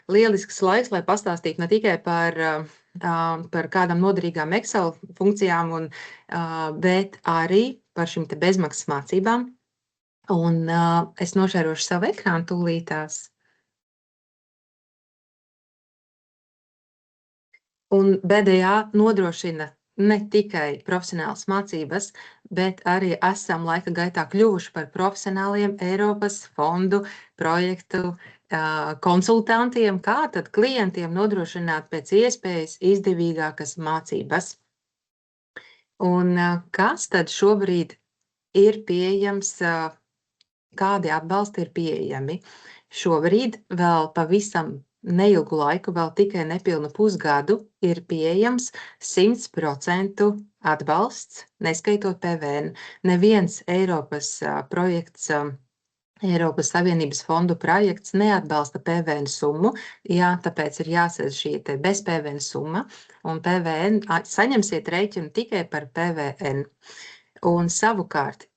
lielisks laiks, lai pastāstītu ne tikai par kādām noderīgām Excel funkcijām, bet arī par šīm te bezmaksas mācībām. Un es nošērošu savu ekrānu tūlītās. Un BDA nodrošina ne tikai profesionālas mācības, bet arī esam laika gaitā kļuvuši par profesionāliem Eiropas fondu projektu konsultantiem, kā tad klientiem nodrošināt pēc iespējas izdevīgākas mācības. Un kas tad šobrīd ir pieejams, kādi atbalsti ir pieejami? Šobrīd vēl pavisam neilgu laiku, vēl tikai nepilnu pusgadu, ir pieejams 100% atbalsts, neskaitot PVN. Neviens Eiropas projekts, Eiropas Savienības fondu projekts neatbalsta PVN summu, tāpēc ir jāsēž šī te bez PVN summa, un PVN saņemsiet rēķinu tikai par PVN. Un savukārt,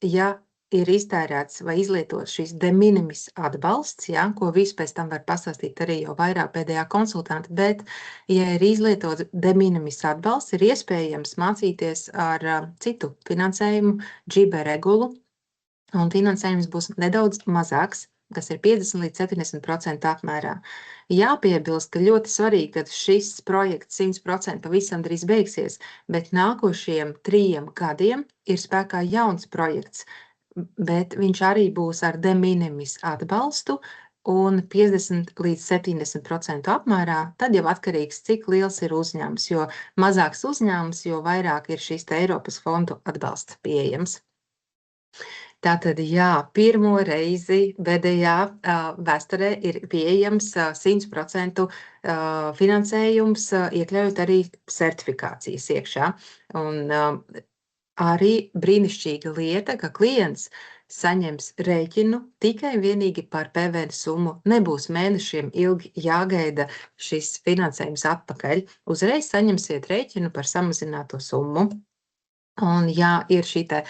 ja ir iztērēts vai izlietots šīs de minimis atbalsts, ko visu pēc tam var pastāstīt arī jau vairāk pēdējā konsultanti, bet, ja ir izlietots de minimis atbalsts, ir iespējams mācīties ar citu finansējumu, GIBE regulu, un finansējums būs nedaudz mazāks, kas ir 50 līdz 70% apmērā. Jāpiebilst, ka ļoti svarīgi, ka šis projekts 100% pavisam drīz beigsies, bet nākošajiem 3 gadiem ir spēkā jauns projekts, bet viņš arī būs ar de minimis atbalstu un 50 līdz 70% apmērā, tad jau atkarīgs, cik liels ir uzņēmums, jo mazāks uzņēmums, jo vairāk ir šis Eiropas fondu atbalsts pieejams. Tātad, pirmo reizi BDA vēsturē ir pieejams 100% finansējums, iekļaujot arī certifikācijas iekšā. Un arī brīnišķīga lieta, ka klients saņems rēķinu tikai vienīgi par PVN summu. Nebūs mēnešiem ilgi jāgaida šis finansējums atpakaļ. Uzreiz saņemsiet rēķinu par samazināto summu. Un ir šī te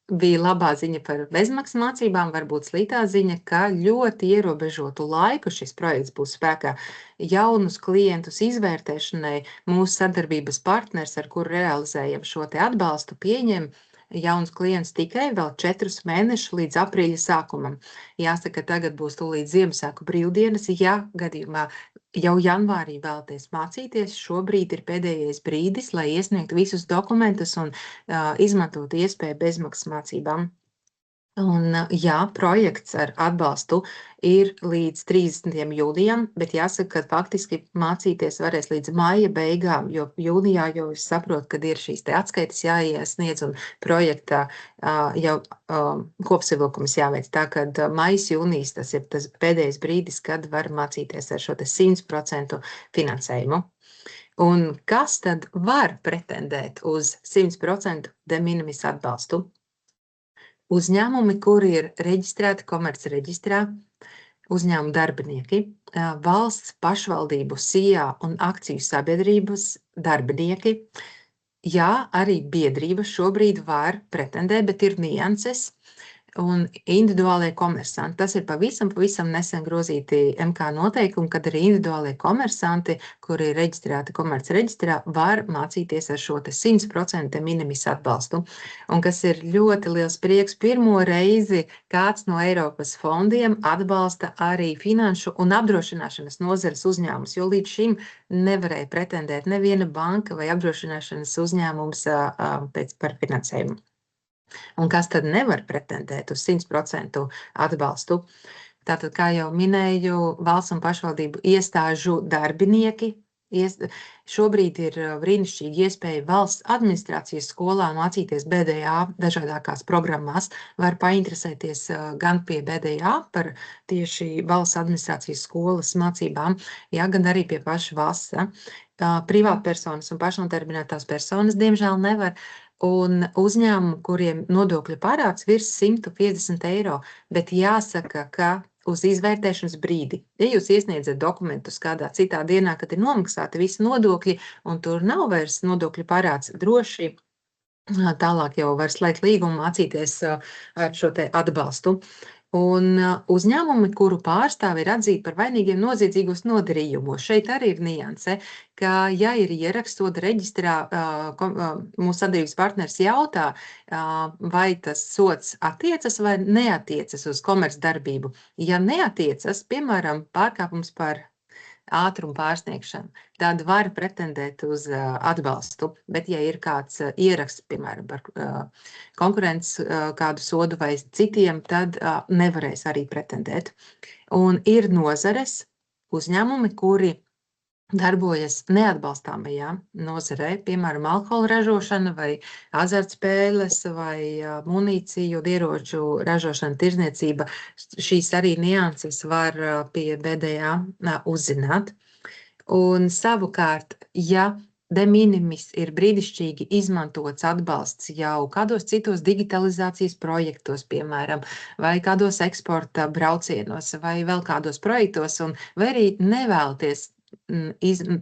bija labā ziņa par bezmaksas mācībām, varbūt sliktā ziņa, ka ļoti ierobežotu laiku šis projekts būs spēkā. Jaunus klientus izvērtēšanai mūsu sadarbības partners, ar kuru realizējam šo te atbalstu, pieņem jaunus klientus tikai vēl 4 mēnešus līdz aprīļa sākumam. Jāsaka, tagad būs tūlīt Ziemassvētku brīvdienas, ja gadījumā jau janvārī vēlaties mācīties, šobrīd ir pēdējais brīdis, lai iesniegtu visus dokumentus un izmantotu iespēju bezmaksas mācībām. Un projekts ar atbalstu ir līdz 30. jūlijam, bet jāsaka, ka faktiski mācīties varēs līdz maija beigām, jo jūlijā jau es saprotu, kad ir šīs te atskaites jāiesniedz un projektā jau kopsavilkums jāveic. Tā, kad maijs, jūnijas, tas ir tas pēdējais brīdis, kad var mācīties ar šo te 100% finansējumu. Un kas tad var pretendēt uz 100% de minimis atbalstu? Uzņēmumi, kuri ir reģistrēti komercreģistrā, uzņēmumu darbinieki, valsts pašvaldību SIA un akciju sabiedrības darbinieki, arī biedrības šobrīd var pretendēt, bet ir nianses, un individuālie komersanti. Tas ir pavisam nesen grozīti MK noteikumi, kad arī individuālie komersanti, kuri ir reģistrēti komercreģistrā, var mācīties ar šo te 100% minimis atbalstu. Un kas ir ļoti liels prieks, pirmo reizi kāds no Eiropas fondiem atbalsta arī finanšu un apdrošināšanas nozares uzņēmumus, jo līdz šim nevarēja pretendēt neviena banka vai apdrošināšanas uzņēmums par finansējumu. Un kas tad nevar pretendēt uz 100% atbalstu? Tātad, kā jau minēju, valsts un pašvaldību iestāžu darbinieki. Šobrīd ir brīnišķīgi iespēja valsts administrācijas skolā mācīties BDA dažādākās programmās. Var painteresēties gan pie BDA par tieši valsts administrācijas skolas mācībām, gan arī pie paša valsts. Privātpersonas un pašnodarbinātās personas, diemžēl, nevar. Un uzņēmumu, kuriem nodokļu parāds virs 150 eiro, bet jāsaka, ka uz izvērtēšanas brīdi, ja jūs iesniedzat dokumentus kādā citā dienā, kad ir nomaksāti visi nodokļi, un tur nav vairs nodokļu parāds, droši tālāk jau var slēgt līgumu mācīties ar šo te atbalstu. Un uzņēmumi, kuru pārstāvi ir atzīti par vainīgiem noziedzīgos nodarījumos. Šeit arī ir nianse, ka, ja ir ieraksts soda reģistrā, mūsu sadarbības partners jautā, vai tas sods attiecas vai neatiecas uz komercdarbību. Ja neatiecas, piemēram, pārkāpums par ātrumu pārsniegšanu, tad var pretendēt uz atbalstu. Bet, ja ir kāds ieraksts, piemēram, par konkurences kādu sodu vai citiem, tad nevarēs arī pretendēt. Un ir nozares uzņēmumi, kuri darbojas neatbalstāmajā nozarē, piemēram, alkohola ražošana vai azartspēles vai munīciju un ieroču ražošana, tirzniecība. Šīs arī nianses var pie BDA uzzināt. Un savukārt, ja de minimis ir brīnišķīgi izmantots atbalsts jau kādos citos digitalizācijas projektos, piemēram, vai kādos eksporta braucienos, vai vēl kādos projektos, vai arī nevēlaties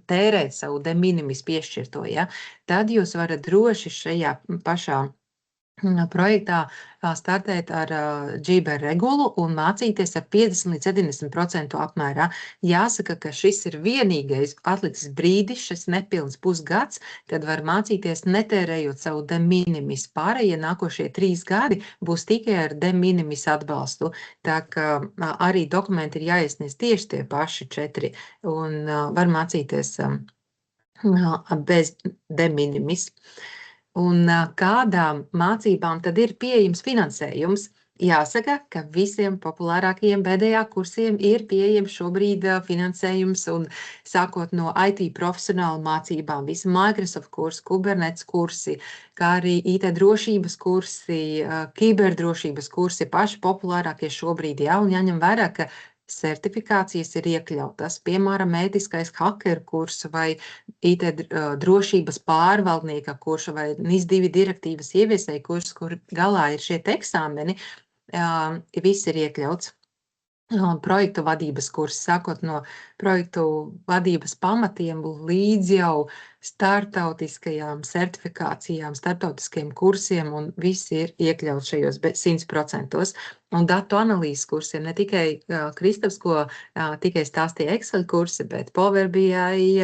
tērēt savu de minimis piešķirto, ja, tad jūs varat droši šajā pašā projektā startēt ar GBR regulu un mācīties ar 50 līdz 70% apmērā. Jāsaka, ka šis ir vienīgais atlicis brīdis, šis nepilns pusgads, kad var mācīties netērējot savu de minimis. Pārējie nākošie 3 gadi būs tikai ar de minimis atbalstu. Tā kā arī dokumenti ir jāiesniedz tieši tie paši 4 un var mācīties bez de minimis. Un kādām mācībām tad ir pieejams finansējums? Jāsaka, ka visiem populārākajiem BDA kursiem ir pieejams šobrīd finansējums, un sākot no IT profesionālu mācībām, visi Microsoft kursi, Kubernetes kursi, kā arī IT drošības kursi, kiberdrošības kursi, paši populārākie šobrīd, jā, un jāņem vērā, ka certifikācijas ir iekļautas, piemēram, ētiskais hakeru kurs vai IT drošības pārvaldnieka kurs vai NIS2 direktīvas ieviesēja kurs, kur galā ir šie eksāmeni, viss ir iekļauts. Projektu vadības kurs, sākot no projektu vadības pamatiem līdz jau startautiskajām certifikācijām, startautiskajiem kursiem, un viss ir iekļauts šajos 100%. Un datu analīzes kursiem, ne tikai Kristaps, ko tikai stāstīja Excel kursi, bet Power BI,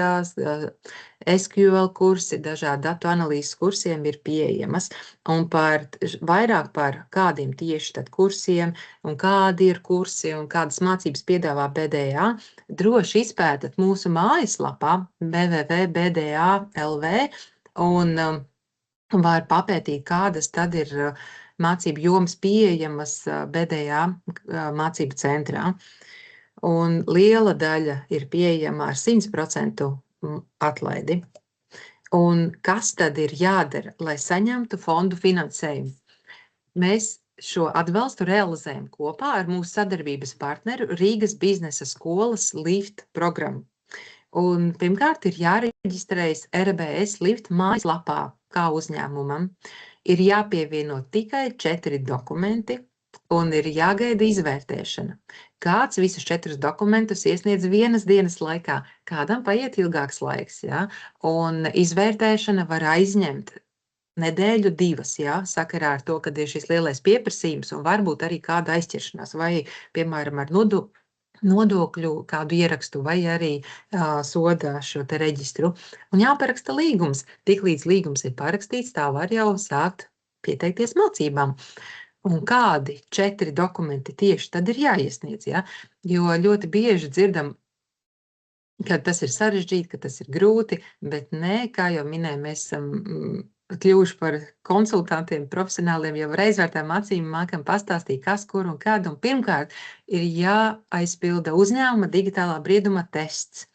SQL kursi, dažādi datu analīzes kursiem ir pieejamas. Un vairāk par kādiem tieši tad kursiem un kādi ir kursi un kādas mācības piedāvā BDA, droši izpētat mūsu mājaslapā www.bda.lv un var papētīt, kādas tad ir mācību jomas pieejamas BDA mācību centrā. Un liela daļa ir pieejama ar 100% atlaidi. Un kas tad ir jādara, lai saņemtu fondu finansējumu? Mēs šo atbalstu realizējam kopā ar mūsu sadarbības partneru Rīgas biznesa skolas LIFT programmu. Un pirmkārt ir jāreģistrējas RBS LIFT mājaslapā kā uzņēmumam. Ir jāpievieno tikai 4 dokumenti un ir jāgaida izvērtēšana. Kāds visus 4 dokumentus iesniedz vienas dienas laikā, kādam paiet ilgāks laiks, ja? Un izvērtēšana var aizņemt nedēļu 2, ja? Sakarā ar to, kad ir šis lielais pieprasījums un varbūt arī kāda aizķeršanās vai, piemēram, ar nodokļu kādu ierakstu vai arī soda šo te reģistru. Un jāparaksta līgums. Tiklīdz līgums ir parakstīts, tā var jau sākt pieteikties mācībām. Un kādi 4 dokumenti tieši tad ir jāiesniedz, ja? Jo ļoti bieži dzirdam, ka tas ir sarežģīti, ka tas ir grūti, bet nē, kā jau minēju, mēs esam kļuvuši par konsultantiem, profesionāliem, jau ar aizvērtām acīm mākam pastāstīt, kas, kur un kad. Un pirmkārt ir jāaizpilda uzņēmuma digitālā brieduma tests.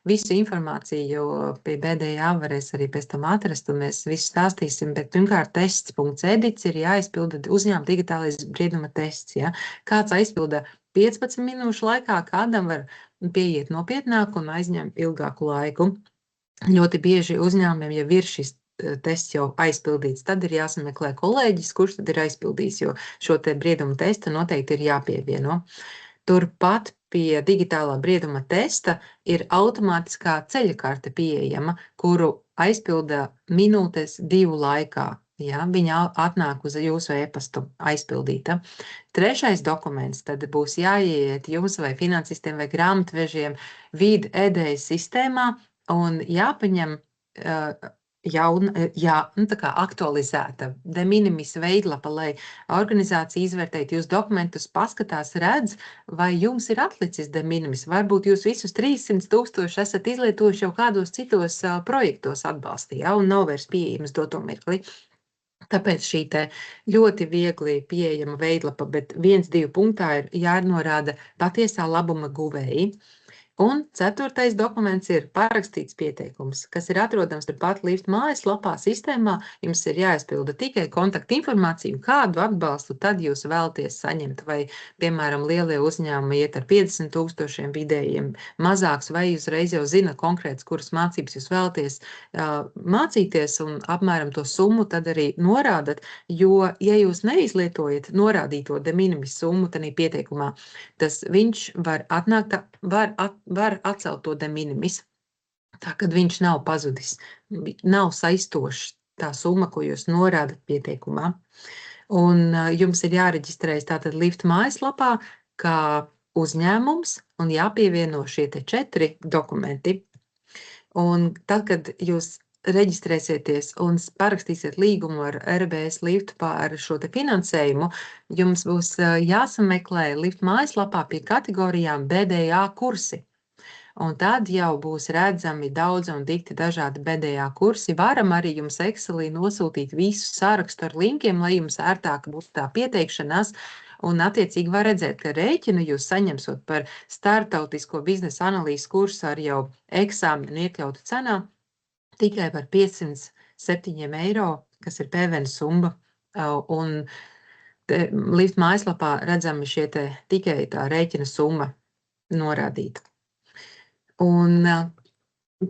Visu informāciju pie BDA varēs arī pēc tam atrast, un mēs visu stāstīsim, bet pirmkārt tests.edits ir jāaizpilda uzņēmuma digitālais brieduma tests. Ja? Kāds aizpilda 15 minūšu laikā, kādam var pieiet nopietnāk un aizņem ilgāku laiku. Ļoti bieži uzņēmumiem jau ir šis tests jau aizpildīts, tad ir jāsameklē kolēģis, kurš tad ir aizpildījis, jo šo te brieduma testa noteikti ir jāpievieno. Turpat pie digitālā brieduma testa ir automātiskā ceļakarte pieejama, kuru aizpilda minūtes 2 laikā. Ja, viņa atnāk uz jūsu e-pastu aizpildīta. Trešais dokuments tad būs jāiet jums vai finansistiem vai grāmatvežiem vidu ēdējas sistēmā un jāpaņem tā kā aktualizēta de minimis veidlapa, lai organizācija izvērtētu jūs dokumentus, paskatās, redz, vai jums ir atlicis de minimis. Varbūt jūs visus 300 000 esat izlietojuši jau kādos citos projektos atbalstī, ja, un nav vairs pieejams doto mirkli. Tāpēc šī te ļoti viegli pieejama veidlapa, bet 1-2 punktā ir jānorāda patiesā labuma guvēji. Un 4. dokuments ir parakstīts pieteikums, kas ir atrodams turpat Lift mājaslapā sistēmā. Jums ir jāizpilda tikai kontaktinformāciju, kādu atbalstu tad jūs vēlaties saņemt. Vai, piemēram, lielie uzņēmumi iet ar 50 000 vidējiem mazāks, vai uzreiz jau zina konkrēts, kuras mācības jūs vēlaties mācīties un apmēram to summu tad arī norādat, jo, ja jūs neizlietojat norādīto de minimis summu tanī pieteikumā, tas viņš var atnākt, var atcelt to de minimis. Tā, kad viņš nav pazudis, nav saistošs tā summa, ko jūs norādat pieteikumā. Un jums ir jāreģistrējas tātad Lift mājaslapā kā uzņēmums un jāpievieno šie te 4 dokumenti. Un tad, kad jūs reģistrēsieties un parakstīsiet līgumu ar RBS Lift par šo te finansējumu, jums būs jāsameklē Lift mājaslapā pie kategorijām BDA kursi. Un tad jau būs redzami daudz un dikti dažādi BDA kursi. Varam arī jums Excelī nosūtīt visu sarakstu ar linkiem, lai jums ērtāk būtu tā pieteikšanās. Un attiecīgi var redzēt, ka rēķinu jūs saņemsot par startautisko biznesa analīzes kursu ar jau eksāmenu iekļautu cenā tikai par 507 eiro, kas ir PVN summa. Un Lift mājaslapā redzami šie te tikai tā rēķina summa norādīta. Un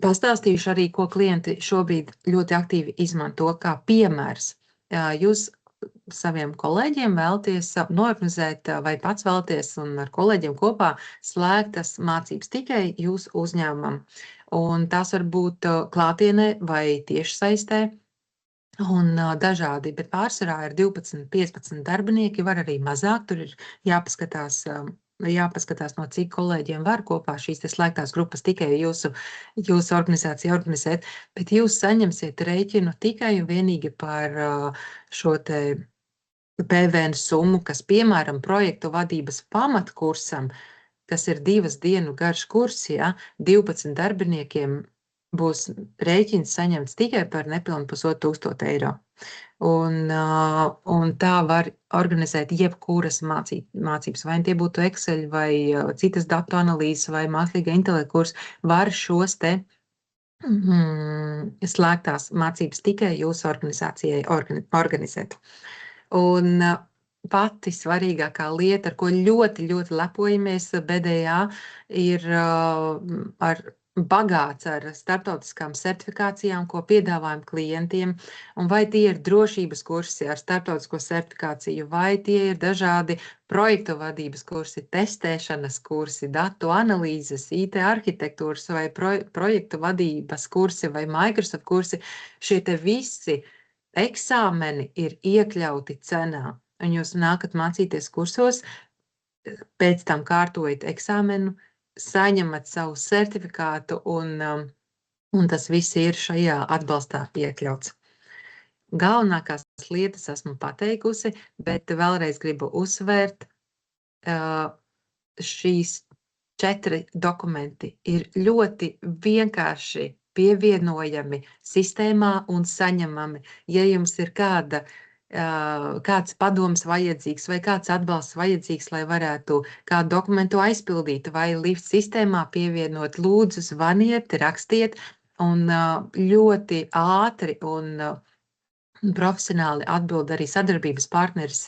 pastāstīšu arī, ko klienti šobrīd ļoti aktīvi izmanto kā piemērs. Jūs saviem kolēģiem vēlaties norganizēt vai pats vēlaties un ar kolēģiem kopā slēgtas mācības tikai jūsu uzņēmumam. Un tās var būt klātienē vai tiešsaistē un dažādi, bet pārsvarā ir 12-15 darbinieki, var arī mazāk, tur ir jāpaskatās, no cik kolēģiem var kopā šīs te slēgtās grupas tikai jūsu organizācija organizēt, bet jūs saņemsiet rēķinu tikai un vienīgi par šo te PVN summu, kas, piemēram, projektu vadības pamatkursam, kas ir 2 dienu garš kurs, ja, 12 darbiniekiem būs rēķins saņemts tikai par nepilnu 1500 eiro. Un tā var organizēt jebkuras mācības, vai tie būtu Excel vai citas datu analīzes vai mākslīga intelekta kurs, var šos te slēgtās mācības tikai jūsu organizācijai organizēt. Un pati svarīgākā lieta, ar ko ļoti, ļoti lepojamies BDA, ir bagāts ar starptautiskām certifikācijām, ko piedāvājam klientiem, un vai tie ir drošības kursi ar starptautisko certifikāciju, vai tie ir dažādi projektu vadības kursi, testēšanas kursi, datu analīzes, IT arhitektūras vai projektu vadības kursi vai Microsoft kursi. Šie te visi eksāmeni ir iekļauti cenā, un jūs nākat mācīties kursos, pēc tam kārtojat eksāmenu, saņemat savu certifikātu, un tas viss ir šajā atbalstā iekļauts. Galvenākās lietas esmu pateikusi, bet vēlreiz gribu uzsvērt, šīs 4 dokumenti ir ļoti vienkārši pievienojami sistēmā un saņemami. Ja jums ir kāds padoms vajadzīgs vai kāds atbalsts vajadzīgs, lai varētu kādu dokumentu aizpildīt vai Lift sistēmā pievienot, lūdzu zvaniet, rakstiet, un ļoti ātri un profesionāli atbild arī sadarbības partneris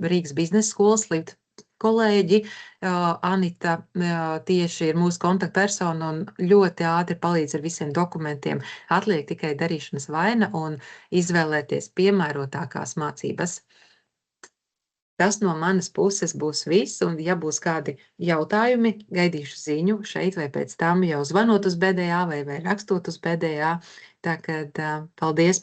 Rīgas biznesa skolas Lift kolēģi. Anita tieši ir mūsu kontaktpersona un ļoti ātri palīdz ar visiem dokumentiem. Atliek tikai darīšanas vaina un izvēlēties piemērotākās mācības. Tas no manas puses būs viss, un ja būs kādi jautājumi, gaidīšu ziņu šeit vai pēc tam jau zvanot uz BDA vai rakstot uz BDA. Tā kad paldies!